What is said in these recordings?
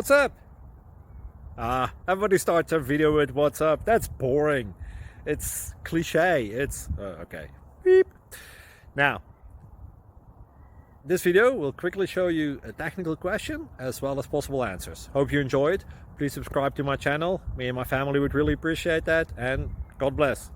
What's up? Everybody starts their video with what's up. That's boring. It's cliche. It's okay. Beep. Now, this video will quickly show you a technical question as well as possible answers. Hope you enjoyed. Please subscribe to my channel. Me and my family would really appreciate that, and God bless.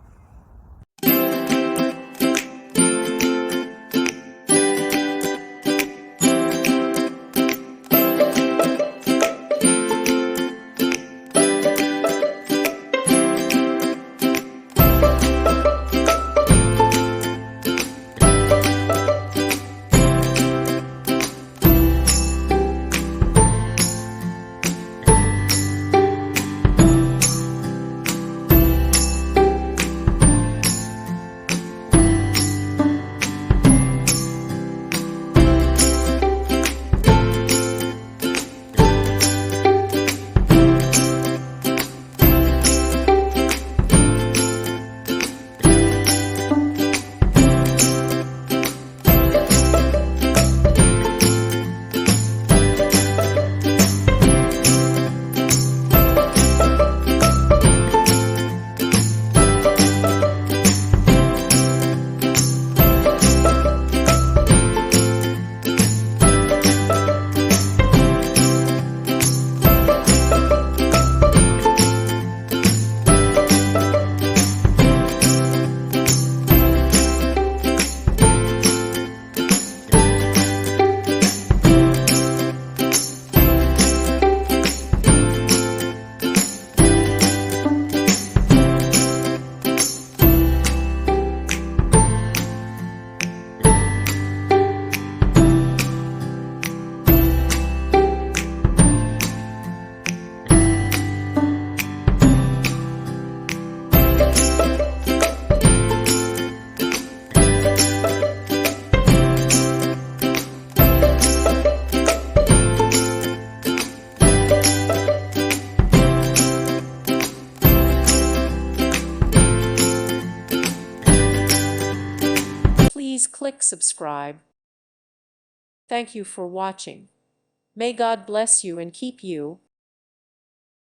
Please click subscribe. Thank you for watching. May God bless you and keep you.